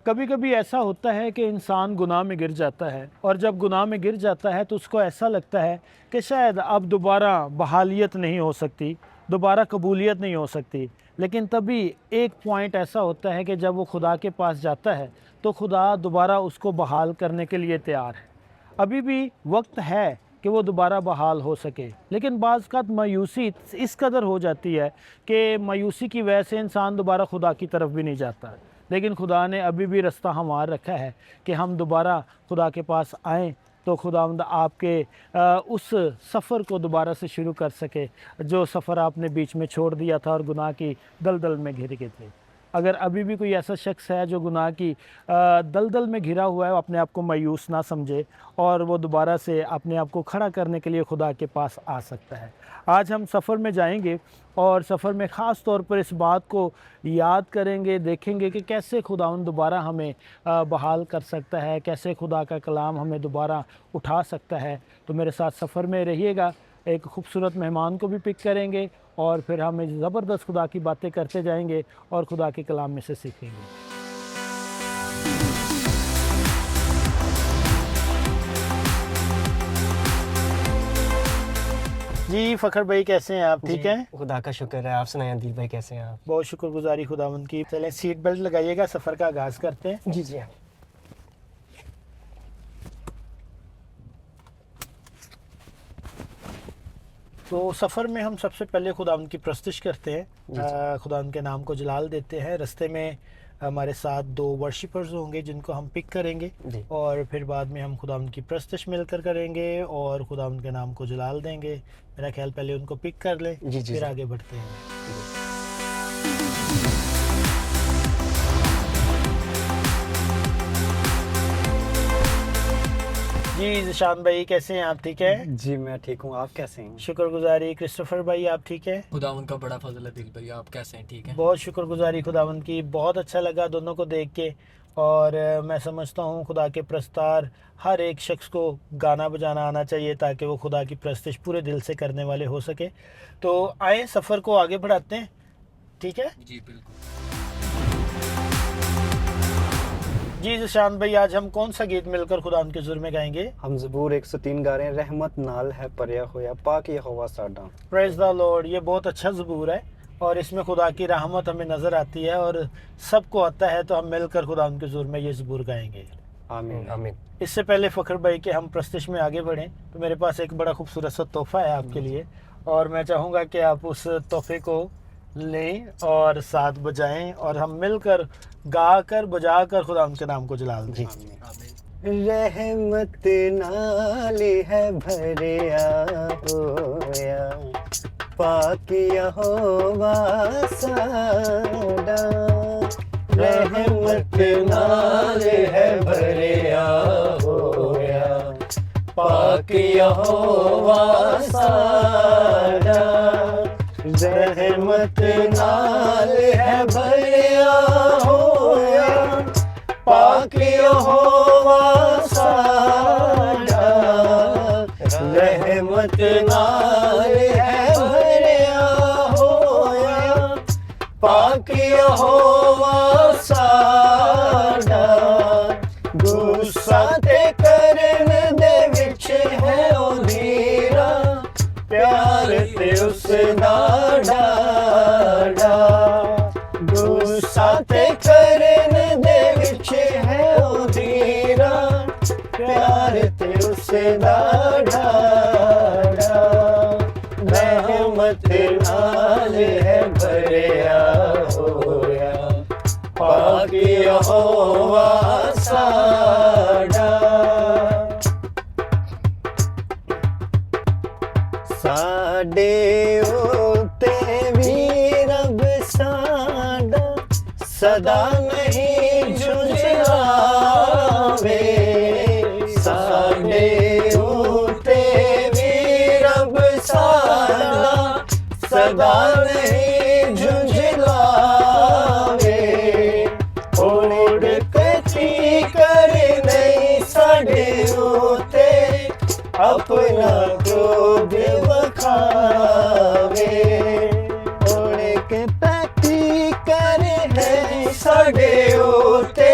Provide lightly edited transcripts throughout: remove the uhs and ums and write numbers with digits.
کبھی کبھی ایسا ہوتا ہے کہ انسان گناہ میں گر جاتا ہے، اور جب گناہ میں گر جاتا ہے تو اس کو ایسا لگتا ہے کہ شاید اب دوبارہ بحالیت نہیں ہو سکتی، دوبارہ قبولیت نہیں ہو سکتی۔ لیکن تبھی ایک پوائنٹ ایسا ہوتا ہے کہ جب وہ خدا کے پاس جاتا ہے تو خدا دوبارہ اس کو بحال کرنے کے لیے تیار ہے۔ ابھی بھی وقت ہے کہ وہ دوبارہ بحال ہو سکے، لیکن بعض اوقات مایوسی اس قدر ہو جاتی ہے کہ مایوسی کی وجہ سے انسان دوبارہ خدا کی طرف بھی نہیں جاتا۔ لیکن خدا نے ابھی بھی رستہ ہموار رکھا ہے کہ ہم دوبارہ خدا کے پاس آئیں تو خداوند آپ کے اس سفر کو دوبارہ سے شروع کر سکے جو سفر آپ نے بیچ میں چھوڑ دیا تھا اور گناہ کی دلدل میں گھر گئے تھے۔ اگر ابھی بھی کوئی ایسا شخص ہے جو گناہ کی دلدل میں گھرا ہوا ہے، وہ اپنے آپ کو مایوس نہ سمجھے اور وہ دوبارہ سے اپنے آپ کو کھڑا کرنے کے لیے خدا کے پاس آ سکتا ہے۔ آج ہم سفر میں جائیں گے اور سفر میں خاص طور پر اس بات کو یاد کریں گے، دیکھیں گے کہ کیسے خداوند دوبارہ ہمیں بحال کر سکتا ہے، کیسے خدا کا کلام ہمیں دوبارہ اٹھا سکتا ہے۔ تو میرے ساتھ سفر میں رہیے گا، ایک خوبصورت مہمان کو بھی پک کریں گے اور پھر ہم زبردست خدا کی باتیں کرتے جائیں گے اور خدا کے کلام میں سے سیکھیں گے۔ جی فخر بھائی کیسے ہیں آپ؟ ٹھیک ہیں؟ خدا کا شکر ہے، آپ سنائیں عدیل بھائی کیسے ہیں آپ؟ بہت شکر گزاری خداوند کی۔ چلیں سیٹ بیلٹ لگائیے گا، سفر کا آغاز کرتے ہیں۔ جی جی تو سفر میں ہم سب سے پہلے خداوند کی پرستش کرتے ہیں، خداوند کے نام کو جلال دیتے ہیں۔ رستے میں ہمارے ساتھ 2 ورشپرز ہوں گے جن کو ہم پک کریں گے، اور پھر بعد میں ہم خداوند کی پرستش مل کر کریں گے اور خداوند کے نام کو جلال دیں گے۔ میرا خیال پہلے ان کو پک کر لیں، پھر آگے بڑھتے ہیں۔ جی ذیشان بھائی کیسے ہیں آپ؟ ٹھیک ہے؟ جی میں ٹھیک ہوں، آپ کیسے ہیں؟ شکر گزاری۔ کرسٹوفر بھائی آپ ٹھیک ہیں؟ خداوند کا بڑا فضل ہے دل بھائی، آپ کیسے ہیں؟ ٹھیک ہے، بہت شکر گزاری خداوند کی۔ بہت اچھا لگا دونوں کو دیکھ کے، اور میں سمجھتا ہوں خدا کے پرستار ہر ایک شخص کو گانا بجانا آنا چاہیے تاکہ وہ خدا کی پرستش پورے دل سے کرنے والے ہو سکے۔ تو آئیں سفر کو آگے بڑھاتے ہیں، ٹھیک ہے؟ جی بالکل۔ جی ذیشان بھائی آج ہم کون سا گیت مل کر خداوند کے حضور میں گائیں گے؟ ہم زبور 103 گا رہے ہیں، رحمت نال ہے پریا ہویا پاک یہوہ ساڈا۔ پریز دا لارڈ۔ یہ بہت اچھا زبور ہے اور اس میں خدا کی رحمت ہمیں نظر آتی ہے، اور سب کو آتا ہے، تو ہم مل کر خداوند کے حضور میں یہ زبور گائیں گے۔ آمین آمین۔ اس سے پہلے فخر بھائی کہ ہم پرستش میں آگے بڑھیں تو میرے پاس ایک بڑا خوبصورت سا تحفہ ہے آپ کے لیے، اور میں چاہوں گا کہ آپ اس تحفے کو لیں اور ساتھ بجائیں اور ہم مل کر گا کر بجا کر خداوند کے نام کو جلال دیں۔ رحمت نال ہے بھریا ہویا پاک یہوہ ساڈا، رحمت نال ہے بھریا ہویا پاک یہوہ ساڈا، رحمت نال ہے بھریا ہویا پاک یہوہ ساڈا، رحمت نال ہے بھریا ہویا پاک یہوہ ساڈا، غصہ تے کرن دے وچ ہے او دیرا، پیار تے اس دا ڈاڈا، غصہ تے کرن دے وچ ہے او دیرا، پیار تے اس دا ڈاڈا، رحمت نال ہے بھریا ہویا پاک یہوہ ساڈا، ساڈے اوتے وی رب ساڈا صدا نہیں جھنجھلاوے، ساڈے اوتے وی رب ساڈا صدا نہیں جھنجھلاوے، اوڑ کچی کر نہیں ساڈے اوتے اپنا کروگ وکھاوے، اوڑ کے پیتی کر ہے ساڈے اوتے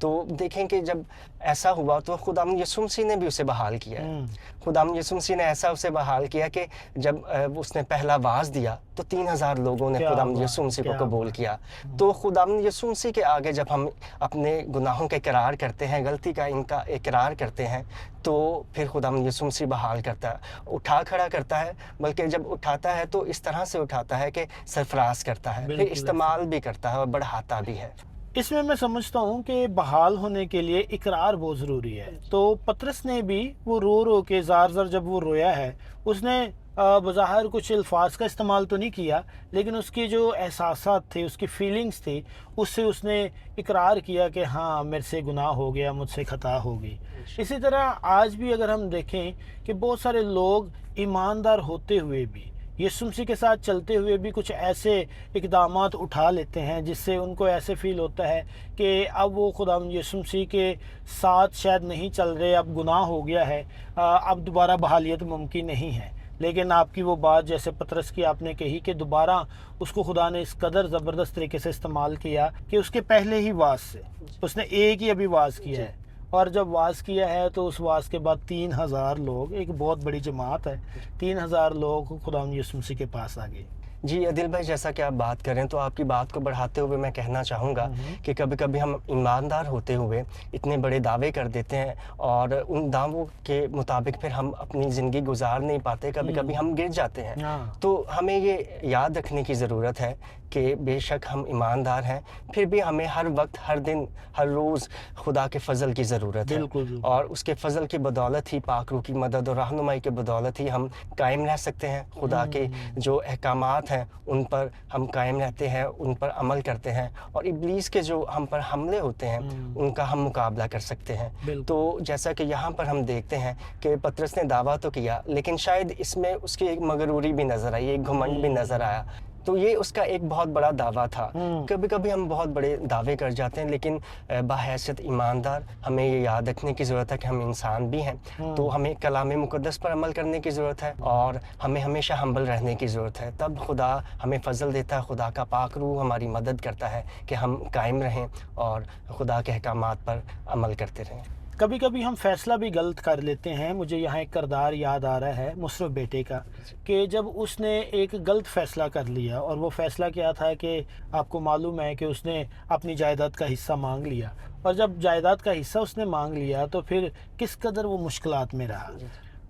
تو دیکھیں کہ جب ایسا ہوا تو خداوند یسوع مسیح نے بھی اسے بحال کیا ہے. خداوند یسوع مسیح نے ایسا اسے بحال کیا کہ جب اس نے پہلا واعظ دیا تو 3000 لوگوں نے خداوند یسوع مسیح کو قبول کیا. تو خداوند یسوع مسیح کے آگے جب ہم اپنے گناہوں کا اقرار کرتے ہیں, غلطی کا ان کا اقرار کرتے ہیں, تو پھر خداوند یسوع مسیح بحال کرتا ہے, اٹھا کھڑا کرتا ہے, بلکہ جب اٹھاتا ہے تو اس طرح سے اٹھاتا ہے کہ سرفراز کرتا ہے, پھر استعمال بھی کرتا ہے اور بڑھاتا بھی ہے. اس میں سمجھتا ہوں کہ بحال ہونے کے لیے اقرار بہت ضروری ہے. تو پطرس نے بھی وہ رو کے زار جب وہ رویا ہے, اس نے بظاہر کچھ الفاظ کا استعمال تو نہیں کیا, لیکن اس کی جو احساسات تھے, اس کی فیلنگز تھی, اس سے اس نے اقرار کیا کہ ہاں میرے سے گناہ ہو گیا, مجھ سے خطا ہو گئی. اسی طرح آج بھی اگر ہم دیکھیں کہ بہت سارے لوگ ایماندار ہوتے ہوئے بھی, یسوع مسیح کے ساتھ چلتے ہوئے بھی کچھ ایسے اقدامات اٹھا لیتے ہیں جس سے ان کو ایسے فیل ہوتا ہے کہ اب وہ خداوند یسوع مسیح کے ساتھ شاید نہیں چل رہے, اب گناہ ہو گیا ہے, اب دوبارہ بحالیت ممکن نہیں ہے. لیکن آپ کی وہ بات جیسے پطرس کی آپ نے کہی کہ دوبارہ اس کو خدا نے اس قدر زبردست طریقے سے استعمال کیا کہ اس کے پہلے ہی واعظ سے اس نے ایک ہی ابھی واعظ کیا ہے, اور جب واعظ کیا ہے تو اس واعظ کے بعد 3000 لوگ, ایک بہت بڑی جماعت ہے, 3000 لوگ خداوند یسوع مسیح کے پاس آ گئے. جی عادل بھائی, جیسا کہ آپ بات کریں تو آپ کی بات کو بڑھاتے ہوئے میں کہنا چاہوں گا کہ کبھی کبھی ہم ایماندار ہوتے ہوئے اتنے بڑے دعوے کر دیتے ہیں اور ان دعووں کے مطابق پھر ہم اپنی زندگی گزار نہیں پاتے, کبھی کبھی ہم گر جاتے ہیں. تو ہمیں یہ یاد رکھنے کی ضرورت ہے کہ بے شک ہم ایماندار ہیں, پھر بھی ہمیں ہر وقت, ہر دن, ہر روز خدا کے فضل کی ضرورت ہے, اور اس کے فضل کی بدولت ہی, پاک روح کی مدد اور رہنمائی کی بدولت ہی ہم قائم رہ سکتے ہیں. خدا کے جو احکامات ہیں ان پر ہم قائم رہتے ہیں, ان پر عمل کرتے ہیں, اور ابلیس کے جو ہم پر حملے ہوتے ہیں ان کا ہم مقابلہ کر سکتے ہیں. تو جیسا کہ یہاں پر ہم دیکھتے ہیں کہ پطرس نے دعویٰ تو کیا, لیکن شاید اس میں اس کی ایک مغروری بھی نظر آئی, ایک گھمنڈ بھی نظر آیا. تو یہ اس کا ایک بہت بڑا دعویٰ تھا. کبھی کبھی ہم بہت بڑے دعوے کر جاتے ہیں, لیکن بحیثیت ایماندار ہمیں یہ یاد رکھنے کی ضرورت ہے کہ ہم انسان بھی ہیں. تو ہمیں کلام مقدس پر عمل کرنے کی ضرورت ہے, اور ہمیں ہمیشہ ہمبل رہنے کی ضرورت ہے. تب خدا ہمیں فضل دیتا ہے, خدا کا پاک روح ہماری مدد کرتا ہے کہ ہم قائم رہیں اور خدا کے احکامات پر عمل کرتے رہیں. کبھی کبھی ہم فیصلہ بھی غلط کر لیتے ہیں. مجھے یہاں ایک کردار یاد آ رہا ہے مصرف بیٹے کا, کہ جب اس نے ایک غلط فیصلہ کر لیا, اور وہ فیصلہ کیا تھا کہ آپ کو معلوم ہے کہ اس نے اپنی جائیداد کا حصہ مانگ لیا, اور جب جائیداد کا حصہ اس نے مانگ لیا تو پھر کس قدر وہ مشکلات میں رہا.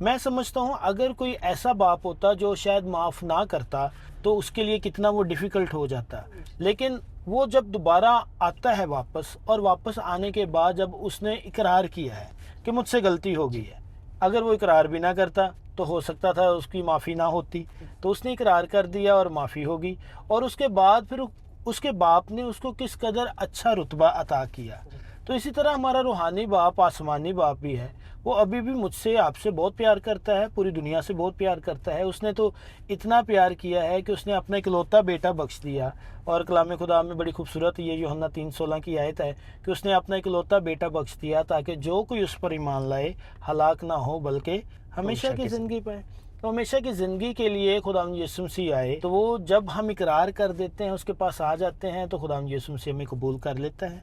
میں سمجھتا ہوں اگر کوئی ایسا باپ ہوتا جو شاید معاف نہ کرتا تو اس کے لیے کتنا وہ ڈیفیکلٹ ہو جاتا. لیکن وہ جب دوبارہ آتا ہے واپس, اور واپس آنے کے بعد جب اس نے اقرار کیا ہے کہ مجھ سے غلطی ہو گئی ہے, اگر وہ اقرار بھی نہ کرتا تو ہو سکتا تھا اس کی معافی نہ ہوتی, تو اس نے اقرار کر دیا اور معافی ہو گئی. اور اس کے بعد پھر اس کے باپ نے اس کو کس قدر اچھا رتبہ عطا کیا. تو اسی طرح ہمارا روحانی باپ, آسمانی باپ بھی ہے, وہ ابھی بھی مجھ سے, آپ سے بہت پیار کرتا ہے, پوری دنیا سے بہت پیار کرتا ہے. اس نے تو اتنا پیار کیا ہے کہ اس نے اپنا اکلوتا بیٹا بخش دیا. اور کلام خدا میں بڑی خوبصورت یہ یوحنا 3:16 کی آیت ہے کہ اس نے اپنا اکلوتا بیٹا بخش دیا تاکہ جو کوئی اس پر ایمان لائے ہلاک نہ ہو بلکہ ہمیشہ کی زندگی پائے. تو ہمیشہ کی زندگی کے لیے خداوند یسوع مسیح آئے, تو وہ جب ہم اقرار کر دیتے ہیں, اس کے پاس آ جاتے ہیں, تو خداوند یسوع مسیح ہمیں قبول کر لیتا ہے.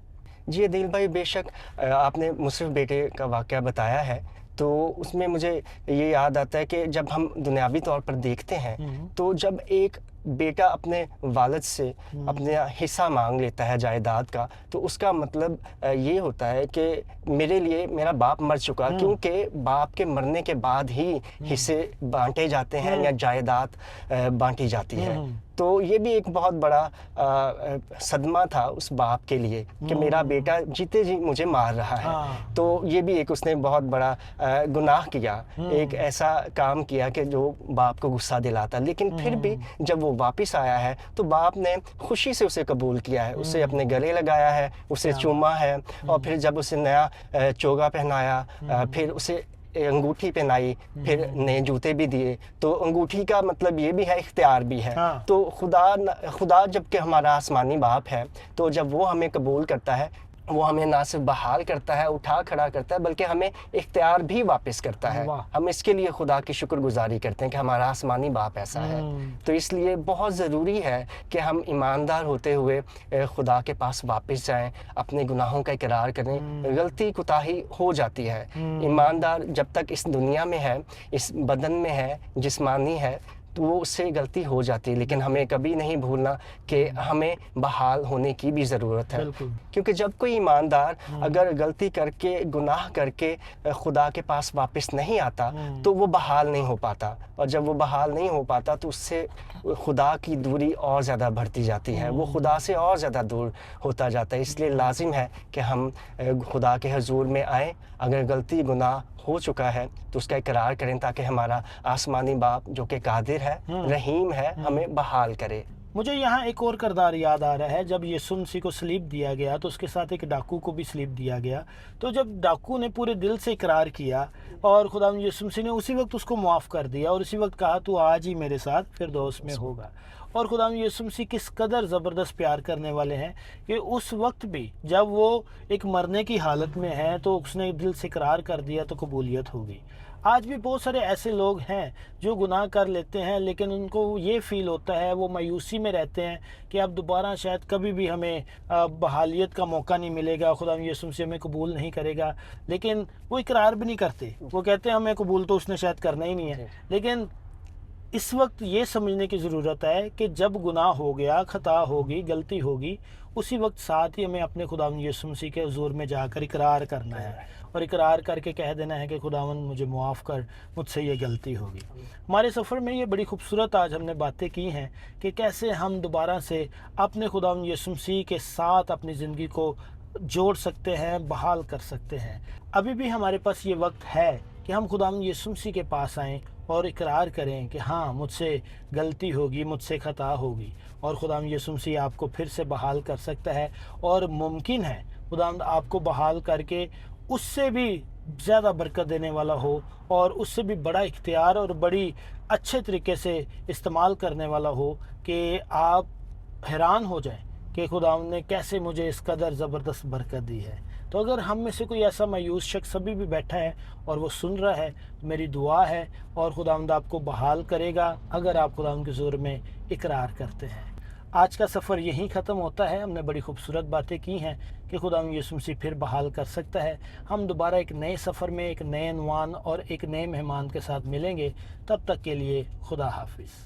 جی عادل بھائی, بے شک آپ نے مصرف بیٹے کا واقعہ بتایا ہے, تو اس میں مجھے یہ یاد آتا ہے کہ جب ہم دنیاوی طور پر دیکھتے ہیں تو جب ایک بیٹا اپنے والد سے اپنا حصہ مانگ لیتا ہے جائیداد کا, تو اس کا مطلب یہ ہوتا ہے کہ میرے لیے میرا باپ مر چکا, کیونکہ باپ کے مرنے کے بعد ہی حصے بانٹے جاتے ہیں یا جائیداد بانٹی جاتی ہے. تو یہ بھی ایک بہت بڑا صدمہ تھا اس باپ کے لیے کہ میرا بیٹا جیتے جی مجھے مار رہا ہے. تو یہ بھی ایک اس نے بہت بڑا گناہ کیا, ایک ایسا کام کیا کہ جو باپ کو غصہ دلاتا. لیکن پھر بھی جب وہ واپس آیا ہے تو باپ نے خوشی سے اسے قبول کیا ہے, اسے اپنے گلے لگایا ہے, اسے چوما ہے, اور پھر جب اسے نیا چوگا پہنایا, پھر اسے انگوٹھی پہنائی, پھر نئے جوتے بھی دیے. تو انگوٹھی کا مطلب یہ بھی ہے اختیار بھی ہے. تو خدا جب کہ ہمارا آسمانی باپ ہے, تو جب وہ ہمیں قبول کرتا ہے وہ ہمیں نہ صرف بحال کرتا ہے، اٹھا کھڑا کرتا ہے، بلکہ ہمیں اختیار بھی واپس کرتا ہے۔ واہ۔ ہم اس کے لیے خدا کی شکر گزاری کرتے ہیں کہ ہمارا آسمانی باپ ایسا ہے۔ تو اس لیے بہت ضروری ہے کہ ہم ایماندار ہوتے ہوئے خدا کے پاس واپس جائیں، اپنے گناہوں کا اقرار کریں۔ غلطی کوتاہی ہو جاتی ہے۔ ایماندار جب تک اس دنیا میں ہے، اس بدن میں ہے، جسمانی ہے، تو وہ اس سے غلطی ہو جاتی ہے، لیکن ہمیں کبھی نہیں بھولنا کہ ہمیں بحال ہونے کی بھی ضرورت ہے۔ بالکل۔ کیونکہ جب کوئی ایماندار اگر غلطی کر کے، گناہ کر کے خدا کے پاس واپس نہیں آتا تو وہ بحال نہیں ہو پاتا، اور جب وہ بحال نہیں ہو پاتا تو اس سے خدا کی دوری اور زیادہ بڑھتی جاتی ہے، وہ خدا سے اور زیادہ دور ہوتا جاتا ہے۔ اس لیے لازم ہے کہ ہم خدا کے حضور میں آئیں، اگر غلطی گناہ ہو چکا ہے تو اس کا اقرار کریں، تاکہ ہمارا آسمانی باپ جو کہ قادر ہے، رحیم ہے، ہمیں بحال کرے۔ مجھے یہاں ایک اور کردار یاد آ رہا ہے، جب یسوع مسیح کو صلیب دیا گیا تو اس کے ساتھ ایک ڈاکو کو بھی صلیب دیا گیا، تو جب ڈاکو نے پورے دل سے اقرار کیا اور خدا یسوع مسیح نے اسی وقت اس کو معاف کر دیا اور اسی وقت کہا تو آج ہی میرے ساتھ فردوس میں ہوگا۔ اور خدا یسوع مسیح کس قدر زبردست پیار کرنے والے ہیں کہ اس وقت بھی جب وہ ایک مرنے کی حالت میں ہے تو اس نے دل سے اقرار کر دیا تو قبولیت ہو گئی۔ آج بھی بہت سارے ایسے لوگ ہیں جو گناہ کر لیتے ہیں، لیکن ان کو یہ فیل ہوتا ہے، وہ مایوسی میں رہتے ہیں کہ اب دوبارہ شاید کبھی بھی ہمیں بحالیت کا موقع نہیں ملے گا، خدا یسوع مسیح ہمیں قبول نہیں کرے گا، لیکن وہ اقرار بھی نہیں کرتے۔ وہ کہتے ہیں ہمیں قبول تو اس نے شاید کرنا ہی نہیں ہے۔ لیکن اس وقت یہ سمجھنے کی ضرورت ہے کہ جب گناہ ہو گیا، خطا ہوگی، غلطی ہوگی، اسی وقت ساتھ ہی ہمیں اپنے خداوند یسوع مسیح کے حضور میں جا کر اقرار کرنا ہے اور اقرار کر کے کہہ دینا ہے کہ خداوند مجھے معاف کر، مجھ سے یہ غلطی ہوگی۔ ہمارے سفر میں یہ بڑی خوبصورت آج ہم نے باتیں کی ہیں کہ کیسے ہم دوبارہ سے اپنے خداوند یسوع مسیح کے ساتھ اپنی زندگی کو جوڑ سکتے ہیں، بحال کر سکتے ہیں۔ ابھی بھی ہمارے پاس یہ وقت ہے کہ ہم خداوند یسوع مسیح کے پاس آئیں اور اقرار کریں کہ ہاں مجھ سے غلطی ہوگی، مجھ سے خطا ہوگی، اور خداوند یسوع مسیح آپ کو پھر سے بحال کر سکتا ہے، اور ممکن ہے خداوند آپ کو بحال کر کے اس سے بھی زیادہ برکت دینے والا ہو اور اس سے بھی بڑا اختیار اور بڑی اچھے طریقے سے استعمال کرنے والا ہو کہ آپ حیران ہو جائیں کہ خداوند نے کیسے مجھے اس قدر زبردست برکت دی ہے۔ تو اگر ہم میں سے کوئی ایسا مایوس شخص ابھی بھی بیٹھا ہے اور وہ سن رہا ہے، تو میری دعا ہے اور خداوند آپ کو بحال کرے گا اگر آپ خداوند کے حضور میں اقرار کرتے ہیں۔ آج کا سفر یہیں ختم ہوتا ہے۔ ہم نے بڑی خوبصورت باتیں کی ہیں کہ خداوند یسوع مسیح پھر بحال کر سکتا ہے۔ ہم دوبارہ ایک نئے سفر میں ایک نئے عنوان اور ایک نئے مہمان کے ساتھ ملیں گے۔ تب تک کے لیے خدا حافظ۔